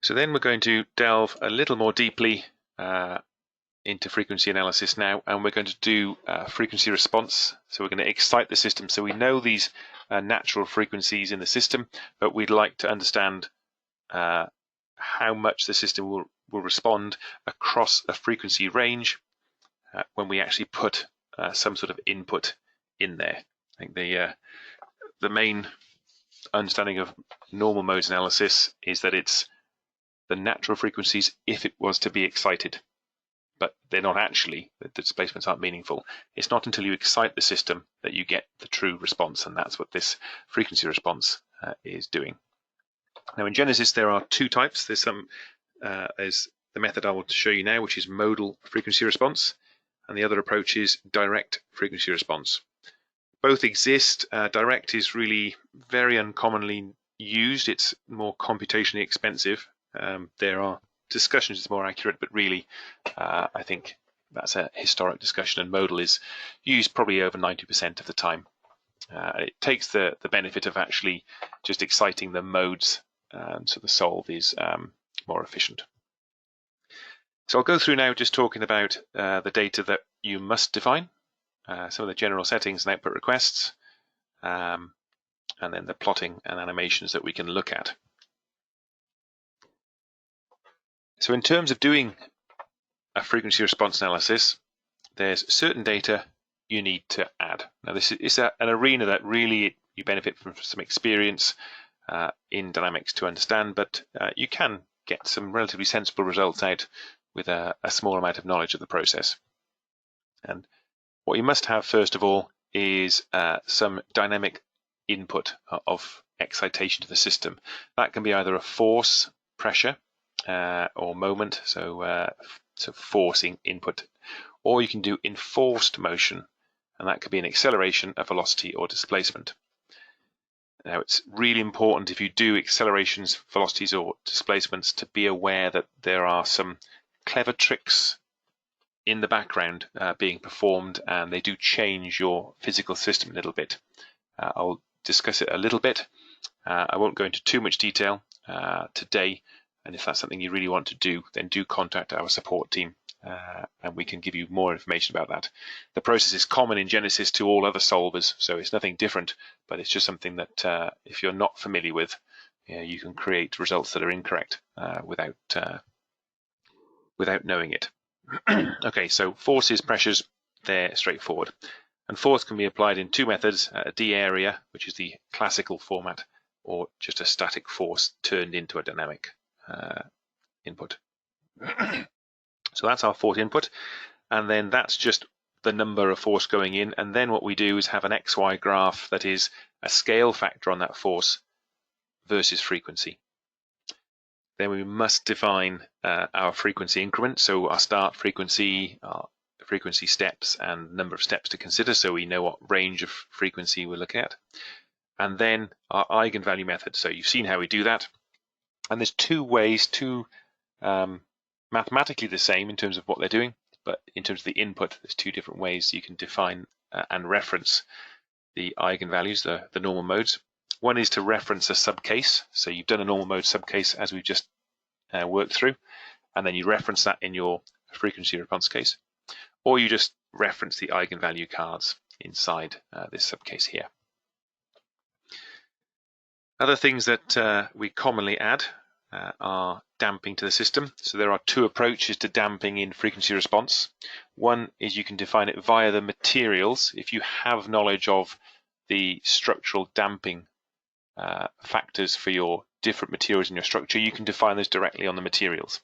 So then we're going to delve a little more deeply into frequency analysis now, and we're going to do frequency response. So we're going to excite the system. So we know these natural frequencies in the system, but we'd like to understand how much the system will respond across a frequency range when we actually put some sort of input in there. I think the main understanding of normal modes analysis is that it's the natural frequencies if it was to be excited, but they're not actually. The displacements aren't meaningful. It's not until you excite the system that you get the true response, and that's what this frequency response is doing. Now in Genesis there are two types. There's the method I will show you now, which is modal frequency response, and the other approach is direct frequency response. Both exist. Direct is really very uncommonly used. It's more computationally expensive. There are discussions it's more accurate, but really I think that's a historic discussion, and modal is used probably over 90% of the time. It takes the benefit of actually just exciting the modes, so the solve is more efficient. So I'll go through now just talking about the data that you must define, some of the general settings and output requests, and then the plotting and animations that we can look at. So in terms of doing a frequency response analysis, there's certain data you need to add. Now this is an arena that really you benefit from some experience in dynamics to understand, but you can get some relatively sensible results out with a small amount of knowledge of the process. And what you must have first of all is some dynamic input of excitation to the system. That can be either a force, pressure, or moment, so forcing input, or you can do enforced motion, and that could be an acceleration, a velocity, or displacement. Now it's really important if you do accelerations, velocities, or displacements to be aware that there are some clever tricks in the background being performed, and they do change your physical system a little bit. I'll discuss it a little bit. I won't go into too much detail today. And if that's something you really want to do, then do contact our support team and we can give you more information about that. The process is common in Genesis to all other solvers, so it's nothing different, but it's just something that if you're not familiar with, you can create results that are incorrect without knowing it. Okay, so forces, pressures, they're straightforward. And force can be applied in two methods, a d area, which is the classical format, or just a static force turned into a dynamic input. So that's our force input, and then that's just the number of force going in, and then what we do is have an XY graph that is a scale factor on that force versus frequency. Then we must define our frequency increment, so our start frequency, our frequency steps, and number of steps to consider, so we know what range of frequency we're looking at. And then our eigenvalue method, so you've seen how we do that. And there's two ways, mathematically the same in terms of what they're doing, but in terms of the input, there's two different ways you can define and reference the eigenvalues, the normal modes. One is to reference a subcase, so you've done a normal mode subcase as we've just worked through, and then you reference that in your frequency response case, or you just reference the eigenvalue cards inside this subcase here. Other things that we commonly add are damping to the system. So there are two approaches to damping in frequency response. One is you can define it via the materials. If you have knowledge of the structural damping factors for your different materials in your structure, you can define those directly on the materials.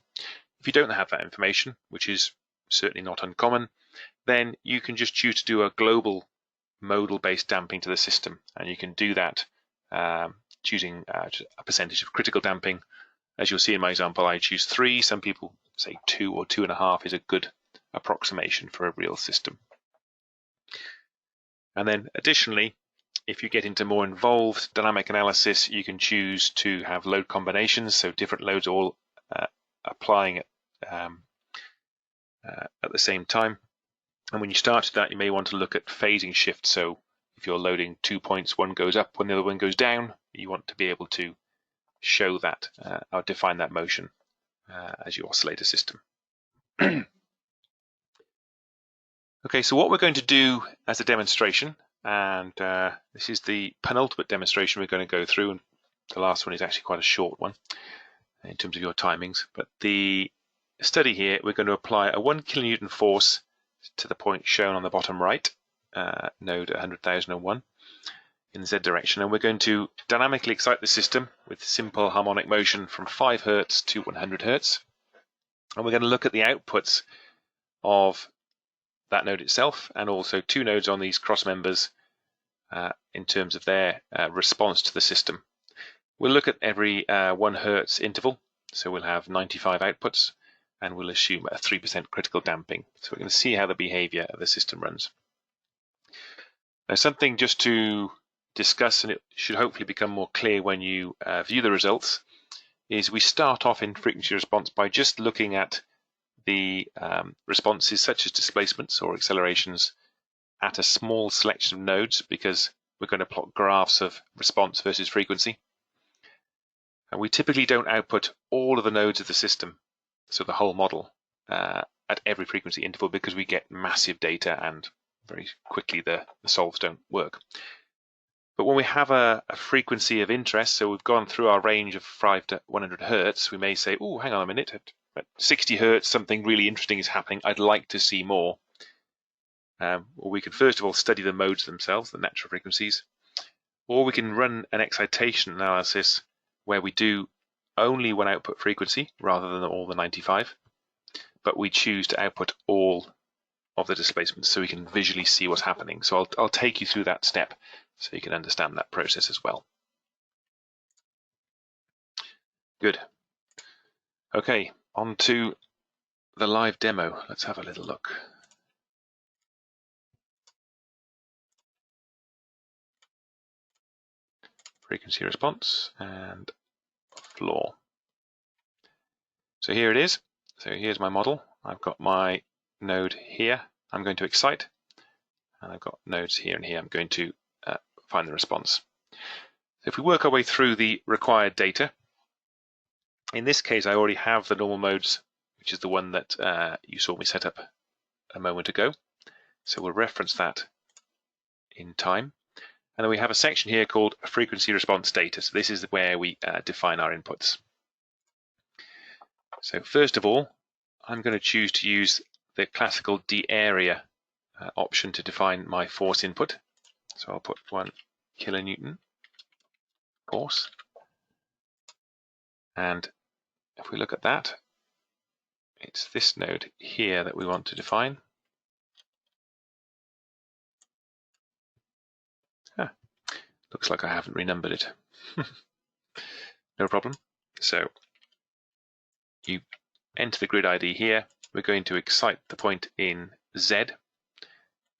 If you don't have that information, which is certainly not uncommon, then you can just choose to do a global modal-based damping to the system, and you can do that choosing a percentage of critical damping. As you'll see in my example, I choose 3. Some people say 2 or 2.5 is a good approximation for a real system. And then additionally, if you get into more involved dynamic analysis, you can choose to have load combinations, so different loads all applying at the same time. And when you start that, you may want to look at phasing shift. So if you're loading 2 points, one goes up when the other one goes down, you want to be able to show that or define that motion as your oscillator system. Okay, so what we're going to do as a demonstration, and this is the penultimate demonstration we're going to go through, and the last one is actually quite a short one in terms of your timings, but the study here, we're going to apply a 1 kilonewton force to the point shown on the bottom right, node 100,001 in the Z direction, and we're going to dynamically excite the system with simple harmonic motion from 5 Hertz to 100 Hertz, and we're going to look at the outputs of that node itself and also 2 nodes on these cross members in terms of their response to the system. We'll look at every 1 Hertz interval, so we'll have 95 outputs, and we'll assume a 3% critical damping. So we're going to see how the behavior of the system runs. Now, something just to discuss, and it should hopefully become more clear when you view the results, is we start off in frequency response by just looking at the responses such as displacements or accelerations at a small selection of nodes, because we're going to plot graphs of response versus frequency. And we typically don't output all of the nodes of the system, so the whole model, at every frequency interval, because we get massive data and very quickly the solves don't work. But when we have a frequency of interest, so we've gone through our range of 5 to 100 Hertz, we may say, oh, hang on a minute, at 60 Hertz, something really interesting is happening. I'd like to see more. Well, we can first of all study the modes themselves, the natural frequencies, or we can run an excitation analysis where we do only one output frequency rather than all the 95, but we choose to output all of the displacements so we can visually see what's happening. So I'll take you through that step so you can understand that process as well. Good. Okay, on to the live demo. Let's have a little look. Frequency response and floor. So here it is. So here's my model. I've got my node here. I'm going to excite, and I've got nodes here and here. I'm going to find the response. So if we work our way through the required data, in this case I already have the normal modes, which is the one that you saw me set up a moment ago. So we'll reference that in time. And then we have a section here called frequency response data. So this is where we define our inputs. So first of all, I'm going to choose to use the classical d-area option to define my force input. So I'll put 1 kilonewton force. And if we look at that, it's this node here that we want to define. Looks like I haven't renumbered it. No problem. So you enter the grid ID here. We're going to excite the point in Z,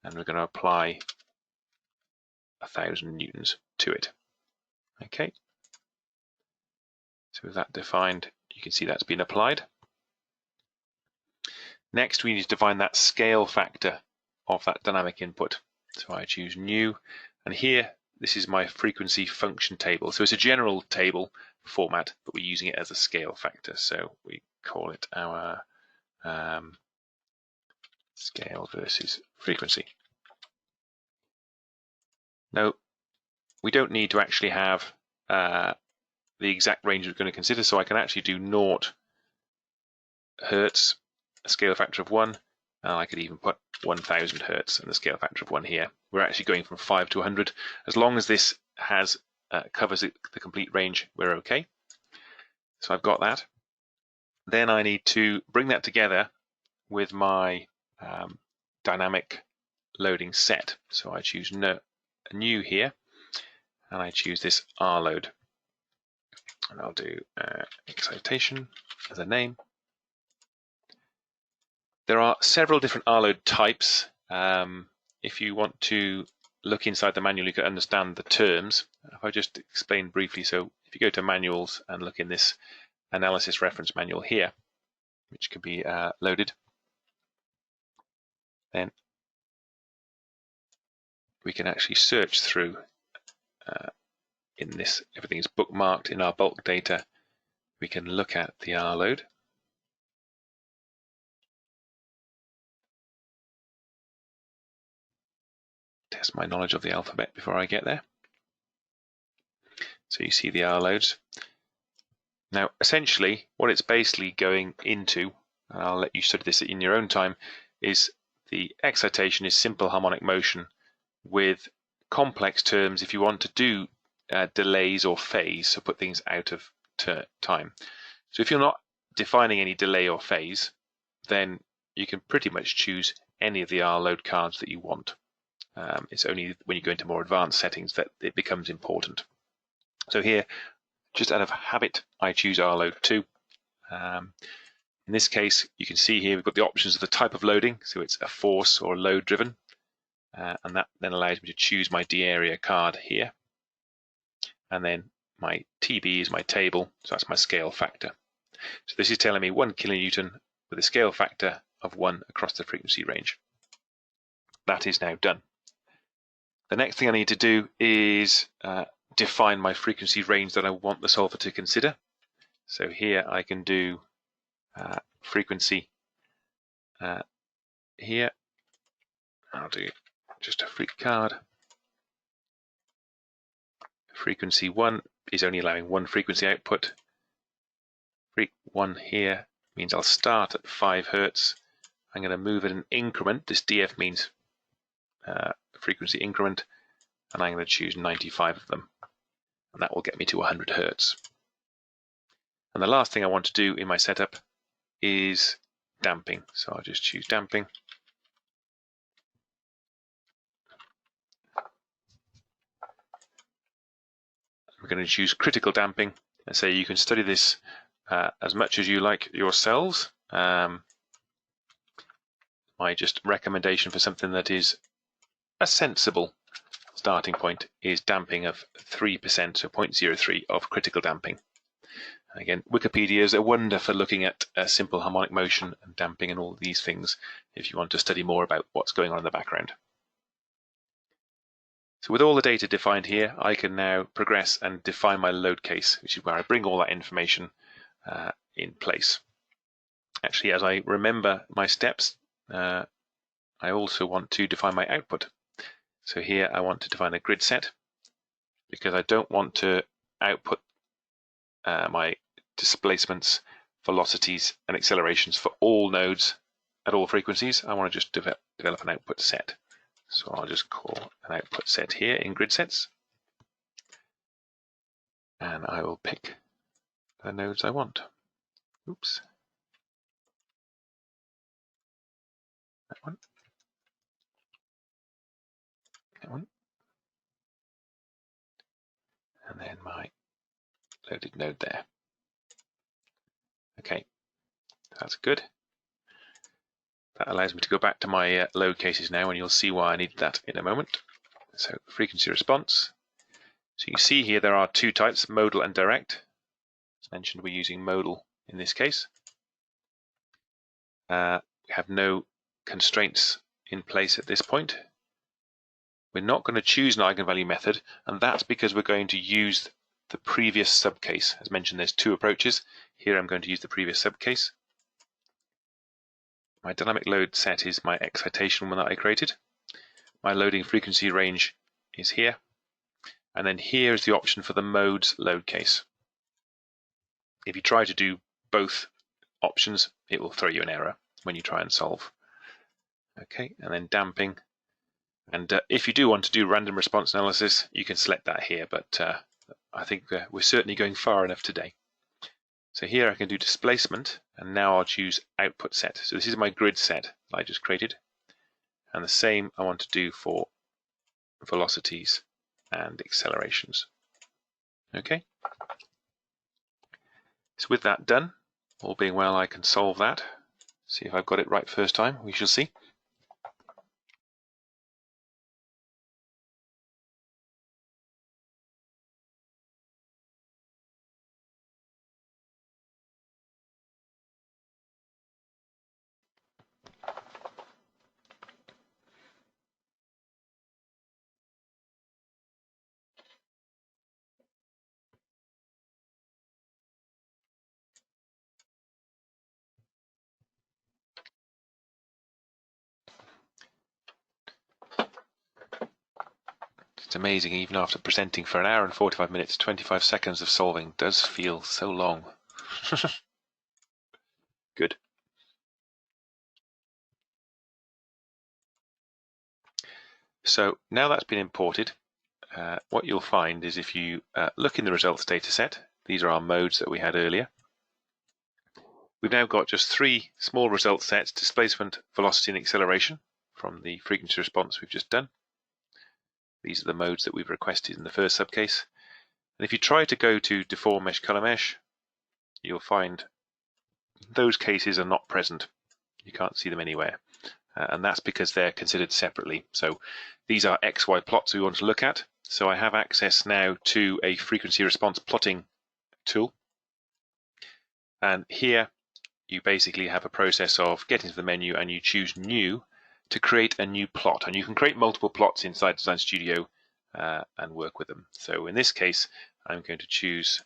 and we're going to apply 1,000 newtons to it. Okay. So with that defined, you can see that's been applied. Next, we need to define that scale factor of that dynamic input. So I choose new, and here, this is my frequency function table. So it's a general table format, but we're using it as a scale factor. So we call it our scale versus frequency. Now, we don't need to actually have the exact range we're going to consider, so I can actually do 0 Hertz, a scale factor of 1, and I could even put 1,000 Hertz and the scale factor of 1 here. We're actually going from 5 to 100. As long as this has covers the complete range, we're okay. So I've got that. Then I need to bring that together with my dynamic loading set. So I choose new here, and I choose this R load. And I'll do excitation as a name. There are several different R load types. If you want to look inside the manual, you can understand the terms. If I just explain briefly, so if you go to manuals and look in this analysis reference manual here, which can be loaded, then we can actually search through in this, everything is bookmarked in our bulk data. We can look at the R load. Test my knowledge of the alphabet before I get there. So you see the R loads. Now, essentially, what it's basically going into, and I'll let you study this in your own time, is the excitation is simple harmonic motion with complex terms if you want to do delays or phase, so put things out of time. So if you're not defining any delay or phase, then you can pretty much choose any of the R load cards that you want. It's only when you go into more advanced settings that it becomes important. So here, just out of habit, I choose R load 2. In this case, you can see here we've got the options of the type of loading, so it's a force or load driven, and that then allows me to choose my D area card here. And then my TB is my table, so that's my scale factor. So this is telling me 1 kilonewton with a scale factor of 1 across the frequency range. That is now done. The next thing I need to do is define my frequency range that I want the solver to consider. So here I can do frequency here. I'll do just a freak card. Frequency 1 is only allowing 1 frequency output. Freak 1 here means I'll start at 5 Hertz. I'm going to move at an increment. This DF means frequency increment, and I'm going to choose 95 of them, and that will get me to 100 Hertz. And the last thing I want to do in my setup is damping, so I'll just choose damping. We're going to choose critical damping, and say you can study this as much as you like yourselves. My just recommendation for something that is a sensible starting point is damping of 3%, so 0.03 of critical damping. Again, Wikipedia is a wonder for looking at simple harmonic motion and damping and all these things if you want to study more about what's going on in the background. So with all the data defined here, I can now progress and define my load case, which is where I bring all that information in place. Actually, as I remember my steps, I also want to define my output. So here I want to define a grid set because I don't want to output my displacements, velocities, and accelerations for all nodes at all frequencies. I want to just develop an output set. So I'll just call an output set here in grid sets. And I will pick the nodes I want. Oops. That one. That one. And then my loaded node there. Okay, that's good. That allows me to go back to my load cases now, and you'll see why I need that in a moment. So frequency response. So you see here there are two types, modal and direct. As mentioned, we're using modal in this case. We have no constraints in place at this point. We're not going to choose an eigenvalue method, and that's because we're going to use the previous subcase. As mentioned, there's two approaches. Here I'm going to use the previous subcase. My dynamic load set is my excitation one that I created. My loading frequency range is here. And then here is the option for the modes load case. If you try to do both options, it will throw you an error when you try and solve. Okay, and then damping. And if you do want to do random response analysis, you can select that here, but I think we're certainly going far enough today. So here I can do displacement, and now I'll choose output set. So this is my grid set that I just created. And the same I want to do for velocities and accelerations. Okay. So with that done, all being well, I can solve that. See if I've got it right first time. We shall see. It's amazing, even after presenting for an hour and 45 minutes, 25 seconds of solving does feel so long. Good. So now that's been imported, what you'll find is if you look in the results data set, these are our modes that we had earlier. We've now got just 3 small result sets: displacement, velocity and acceleration from the frequency response we've just done. These are the modes that we've requested in the first subcase. And if you try to go to deform mesh color mesh, you'll find those cases are not present. You can't see them anywhere. And that's because they're considered separately. So these are XY plots we want to look at. So I have access now to a frequency response plotting tool. And here you basically have a process of getting to the menu and you choose new to create a new plot. And you can create multiple plots inside Design Studio and work with them. So in this case, I'm going to choose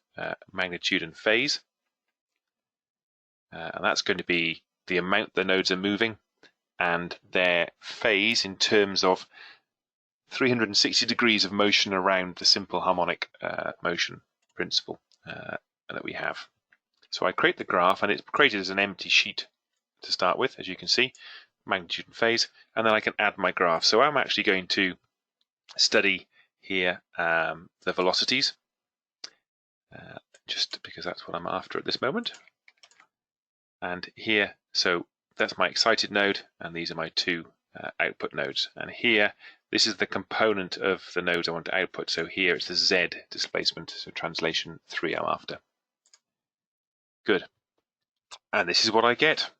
magnitude and phase. And that's going to be the amount the nodes are moving and their phase in terms of 360 degrees of motion around the simple harmonic motion principle that we have. So I create the graph, and it's created as an empty sheet to start with, as you can see, magnitude and phase, and then I can add my graph. So I'm actually going to study here the velocities, just because that's what I'm after at this moment. And here, so that's my excited node, and these are my 2 output nodes. And here, this is the component of the nodes I want to output. So here it's the Z displacement, so translation 3 I'm after. Good. And this is what I get.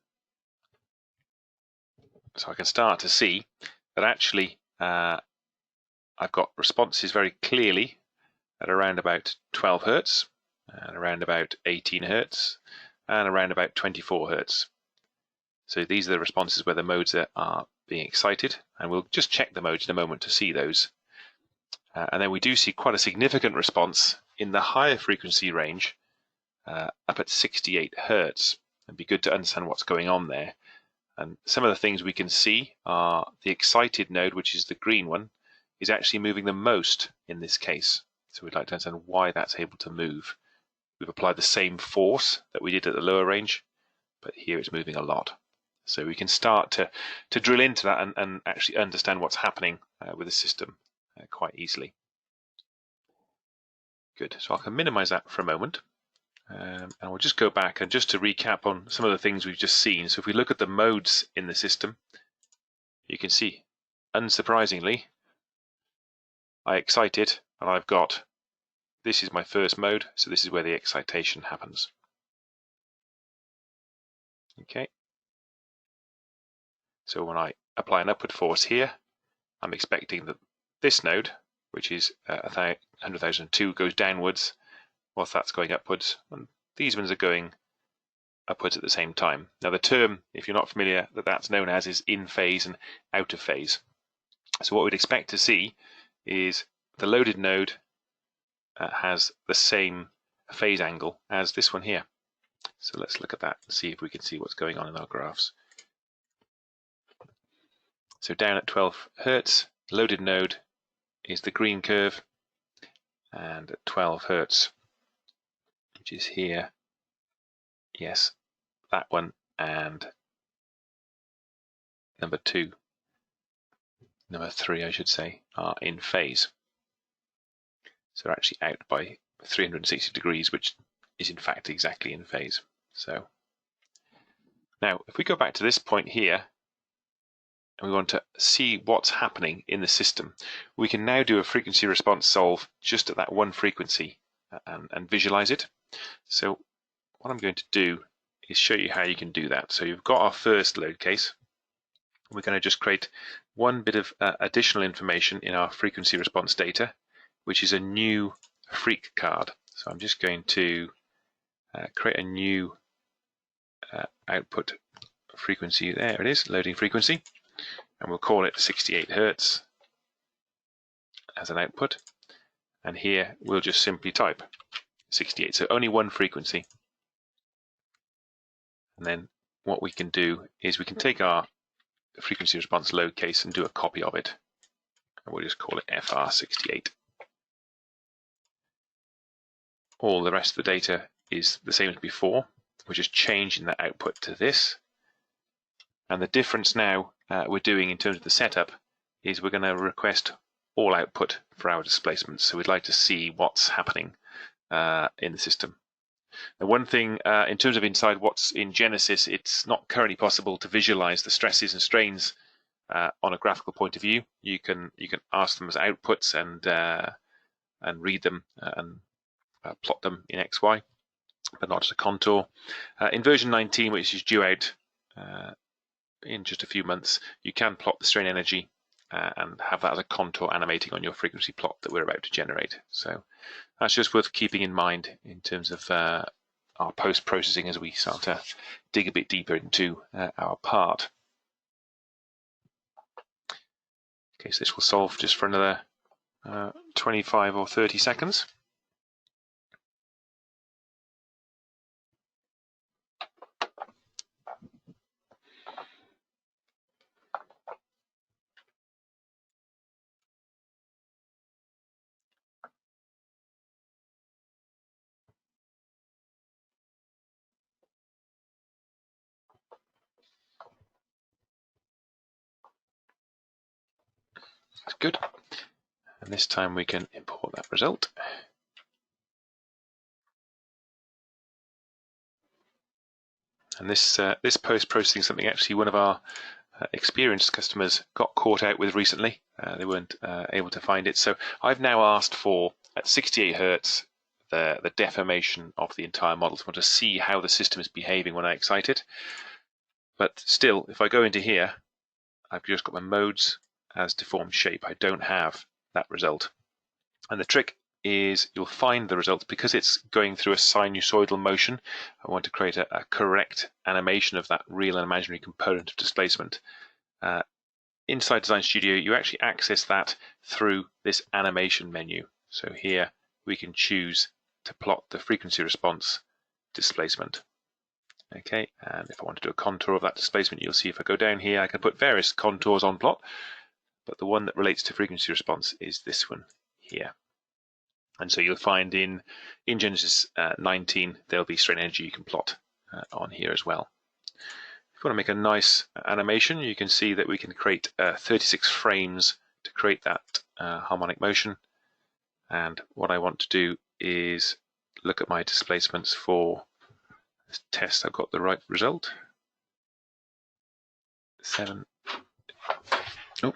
So I can start to see that actually I've got responses very clearly at around about 12 Hertz, and around about 18 Hertz, and around about 24 Hertz. So these are the responses where the modes are being excited, and we'll just check the modes in a moment to see those. And then we do see quite a significant response in the higher frequency range, up at 68 Hertz. It'd be good to understand what's going on there. And some of the things we can see are the excited node, which is the green one, is actually moving the most in this case. So we'd like to understand why that's able to move. We've applied the same force that we did at the lower range, but here it's moving a lot. So we can start to drill into that and actually understand what's happening with the system quite easily. Good. So I can minimize that for a moment. And we'll just go back and just to recap on some of the things we've just seen. So if we look at the modes in the system, you can see, unsurprisingly, I excite it, and I've got, this is my first mode, so this is where the excitation happens. Okay. So when I apply an upward force here, I'm expecting that this node, which is 100,002, goes downwards whilst that's going upwards, and these ones are going upwards at the same time. Now the term, if you're not familiar, that's known as is in phase and out of phase. So what we'd expect to see is the loaded node has the same phase angle as this one here. So let's look at that and see if we can see what's going on in our graphs. So down at 12 Hertz, loaded node is the green curve, and at 12 Hertz, which is here, yes, that one, and number 3 I should say, are in phase. So they're actually out by 360 degrees, which is in fact exactly in phase. So now if we go back to this point here, and we want to see what's happening in the system, we can now do a frequency response solve just at that one frequency and visualize it. So what I'm going to do is show you how you can do that. So you've got our first load case. We're going to just create one bit of additional information in our frequency response data, which is a new freak card. So I'm just going to create a new output frequency. There it is, loading frequency. And we'll call it 68 Hertz as an output. And here we'll just simply type 68. So only one frequency. And then what we can do is we can take our frequency response load case and do a copy of it. and we'll just call it FR68. All the rest of the data is the same as before. We're just changing the output to this. And the difference now we're doing in terms of the setup is we're going to request all output for our displacements. So we'd like to see what's happening in the system. Now, one thing in terms of inside what's in Genesis, it's not currently possible to visualize the stresses and strains on a graphical point of view. You can ask them as outputs and read them and plot them in XY, but not as a contour. In version 19, which is due out in just a few months, you can plot the strain energy and have that as a contour animating on your frequency plot that we're about to generate. So that's just worth keeping in mind in terms of our post-processing as we start to dig a bit deeper into our part. Okay, so this will solve just for another 25 or 30 seconds. That's good. And this time we can import that result. And this post-processing is something actually one of our experienced customers got caught out with recently. They weren't able to find it. So I've now asked for, at 68 Hertz, the deformation of the entire model. So I want to see how the system is behaving when I excite it. But still, if I go into here, I've just got my modes as deformed shape. I don't have that result. And the trick is you'll find the results because it's going through a sinusoidal motion. I want to create a correct animation of that real and imaginary component of displacement. Inside Design Studio, you actually access that through this animation menu. So here we can choose to plot the frequency response displacement. Okay, and if I want to do a contour of that displacement, you'll see if I go down here, I can put various contours on plot, but the one that relates to frequency response is this one here. And so you'll find in Genesis 19, there'll be strain energy you can plot on here as well. If you want to make a nice animation, you can see that we can create 36 frames to create that harmonic motion. And what I want to do is look at my displacements for this test. I've got the right result. 7. Oh.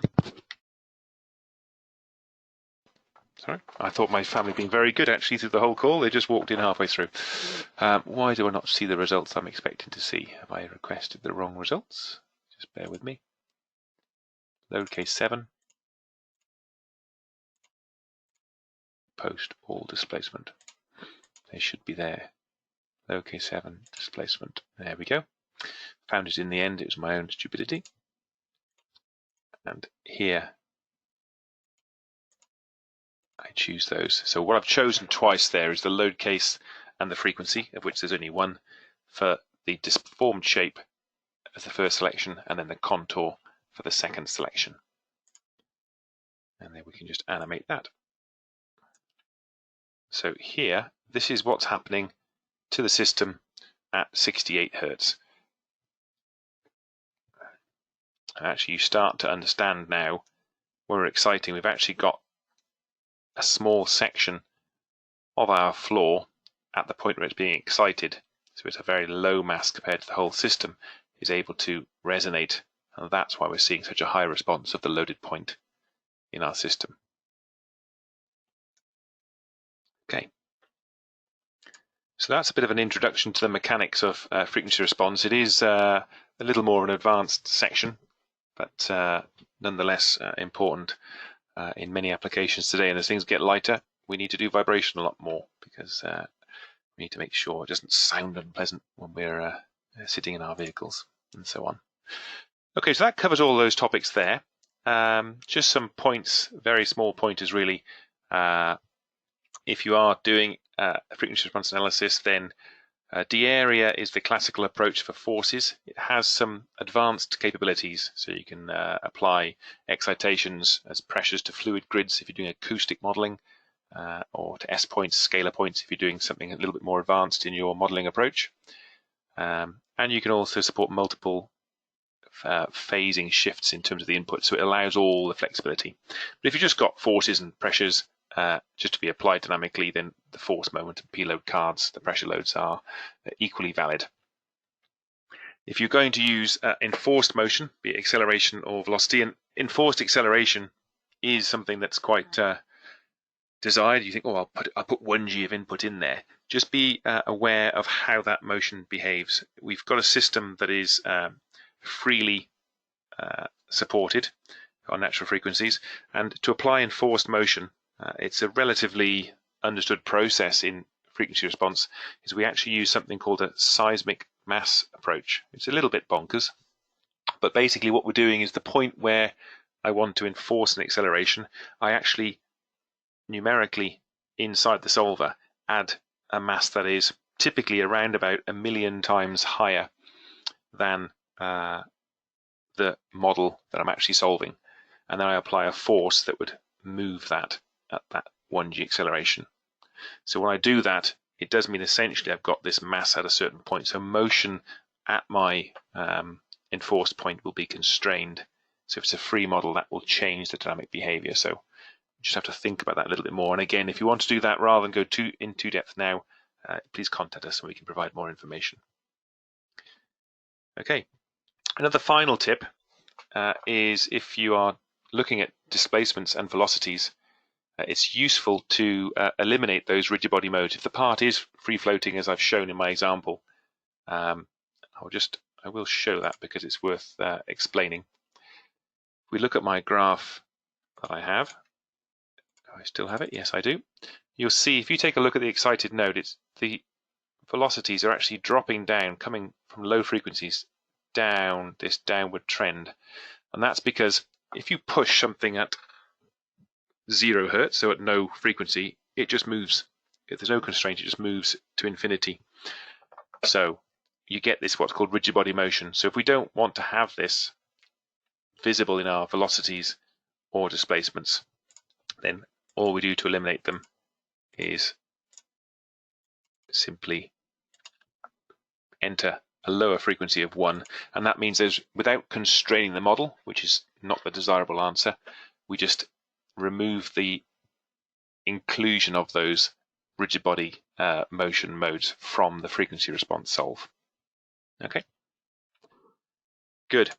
Sorry, I thought my family had been very good actually through the whole call. They just walked in halfway through. Why do I not see the results I'm expecting to see? Have I requested the wrong results? Just bear with me. Lowercase 7. Post all displacement. They should be there. Lowercase 7 displacement. There we go. Found it in the end. It was my own stupidity. And here I choose those. So what I've chosen twice there is the load case and the frequency, of which there's only one, for the deformed shape as the first selection, and then the contour for the second selection. And then we can just animate that. So here, this is what's happening to the system at 68 Hertz. And actually you start to understand now when we're exciting, we've actually got a small section of our floor at the point where it's being excited, so it's a very low mass compared to the whole system, is able to resonate, and that's why we're seeing such a high response of the loaded point in our system. Okay, so that's a bit of an introduction to the mechanics of frequency response. It is a little more of an advanced section, but nonetheless important in many applications today. And as things get lighter, we need to do vibration a lot more because we need to make sure it doesn't sound unpleasant when we're sitting in our vehicles and so on. Okay, so that covers all those topics there. Just some points, very small pointers really. If you are doing a frequency response analysis, then De-area is the classical approach for forces. It has some advanced capabilities, so you can apply excitations as pressures to fluid grids if you're doing acoustic modeling, or to S-points, scalar points if you're doing something a little bit more advanced in your modeling approach. And you can also support multiple phasing shifts in terms of the input, so it allows all the flexibility. But if you've just got forces and pressures just to be applied dynamically, then the force, moment, and p-load cards, the pressure loads, are equally valid. If you're going to use enforced motion, be it acceleration or velocity, and enforced acceleration is something that's quite desired. You think, oh, I'll put 1g of input in there. Just be aware of how that motion behaves. We've got a system that is freely supported on natural frequencies, and to apply enforced motion, it's a relatively understood process in frequency response, is we actually use something called a seismic mass approach. It's a little bit bonkers, but basically what we're doing is the point where I want to enforce an acceleration, I actually numerically inside the solver add a mass that is typically around about 1 million times higher than the model that I'm actually solving, and then I apply a force that would move that at that 1g acceleration. So when I do that, it does mean essentially I've got this mass at a certain point, so motion at my enforced point will be constrained. So if it's a free model, that will change the dynamic behavior. So you just have to think about that a little bit more. And again, if you want to do that rather than go into depth now, please contact us and we can provide more information. Okay, another final tip is if you are looking at displacements and velocities, it's useful to eliminate those rigid body modes. If the part is free floating, as I've shown in my example, I will show that because it's worth explaining. If we look at my graph that I have, do I still have it? Yes, I do. You'll see if you take a look at the excited node, it's the velocities are actually dropping down, coming from low frequencies down this downward trend. And that's because if you push something at 0 hertz, so at no frequency, it just moves. If there's no constraint, it just moves to infinity. So you get this what's called rigid body motion. So if we don't want to have this visible in our velocities or displacements, then all we do to eliminate them is simply enter a lower frequency of 1, and that means without constraining the model, which is not the desirable answer, we just remove the inclusion of those rigid body motion modes from the frequency response solve. Okay, good.